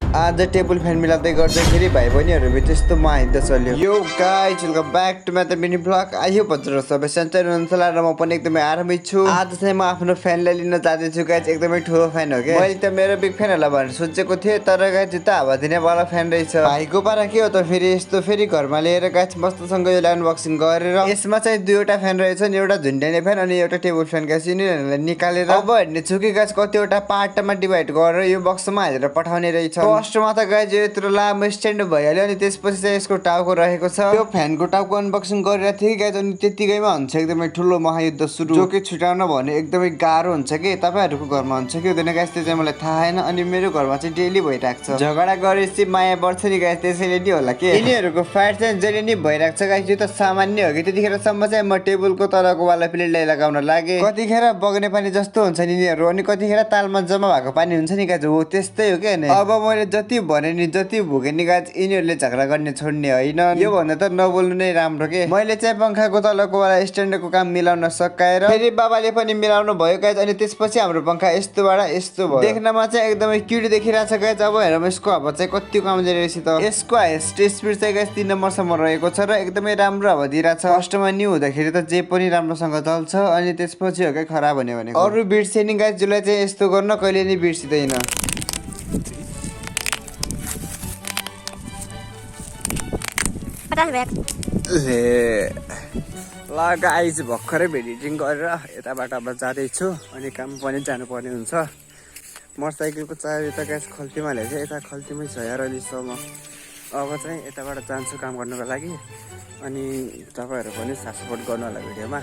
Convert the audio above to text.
आज table fan मिलाउँदै गर्दाखेरि भाइ बहिनीहरू त्यस्तो माहिती चल्यो। यो guys welcome back to my mini blog. आइयो भन्छ सबै सन्चै हुनुहुन्छ र म पनि एकदमै आरामै छु। आज चाहिँ म आफ्नो फ्यानलाई लिन जाँदैछु गाइज। एकदमै ठुलो फ्यान हो क्या। मैले त मेरो बिग फ्यान होला भनेर सोचेको थिएँ, तर गाइज जुत्ता हावा दिनेवाला फ्यान रहेछ। भाइको पारा के हो त फेरि यस्तो फेरि घरमा लिएर गाइज मस्तसँग यो अनबक्सिङ गरेर यसमा चाहिँ दुईवटा फ्यान रहेछ नि, एउटा झुन्ड्याउने फ्यान अनि एउटा टेबल फ्यान गाइज। यिनीहरूलाई निकालेर अब हेर्ने छु कि गाइज कतिवटा पार्टमा डिभाइड गरेर यो बक्समा हालेर पठाउने रहेछ। फर्स्टमा त गाइज यो यत्रो लामो स्ट्यान्ड भइहाल्यो अनि त्यसपछि चाहिँ यसको टाउको रहेको छ। यो फ्यानको टाउको अनबक्सिङ गरिरहेको थिएँ गाइज अनि त्यतिकैमा हुन्छ एकदमै ठुलो महायुद्ध सुरु, जो कि छुटाउन भने एकदमै गाह्रो हुन्छ कि। तपाईँहरूको घरमा हुन्छ कि हुँदैन गाइज त्यो चाहिँ मलाई थाहा छैन। अनि मेरो घरमा चाहिँ डेली भइरहेको छ। झगडा गरेपछि माया बढ्छ नि गाइज, त्यसैले नि होला के। यिनीहरूको फाइट चाहिँ जहिले नि भइरहेको छ गाइज। यो त सामान्य हो कि। त्यतिखेरसम्म चाहिँ म टेबलको तलको वाला प्लेटलाई लगाउन लागे। कतिखेर बग्ने पानी जस्तो हुन्छ नि यिनीहरू, अनि कतिखेर तालमा जम्मा भएको पानी हुन्छ नि गाइज, हो त्यस्तै हो क्या। अब मैले जति भने नि जति भुगे नि गाइज यिनीहरूले झगडा गर्ने छोड्ने होइन। यो भन्दा त नबोल्नु नै राम्रो के। मैले चाहिँ पंखाको तलको वाला स्ट्यान्डको काम मिलाउन सकाएर फेरि बाबाले पनि मिलाउनु भयो गाइज। अनि त्यसपछि हाम्रो पंखा यस्तोबाट यस्तो भयो। देख्नमा चाहिँ एकदमै क्युट देखिरहेछ गाइज। अब हेरौँ यसको हावा चाहिँ कति कमजोरी रहेछ त। यसको हाइएस्ट स्पिड चाहिँ गाइज 3 नम्बरसम्म रहेको छ र एकदमै राम्रो हावा दिइरहेछ। फर्स्टमा न्यू हुँदाखेरि त जे पनि राम्रोसँग चल्छ, अनि त्यसपछि हो क्या खराब हुने भनेको। अरू बिर्से नि गाइज, जसलाई चाहिँ यस्तो गर्न कहिले नि बिर्सिँदैन। ल गाइज भर्खरै भेडिटिङ गरेर यताबाट अब जाँदैछु, अनि काम पनि जानुपर्ने हुन्छ। मोटरसाइकलको चाबी त गाइज खल्तीमा ल्याएछ, यता खल्तीमै छ यार अहिलेसम्म। अब चाहिँ यताबाट जान्छु काम गर्नुको लागि। अनि तपाईँहरू पनि साथ सपोर्ट गर्नु होला भिडियोमा।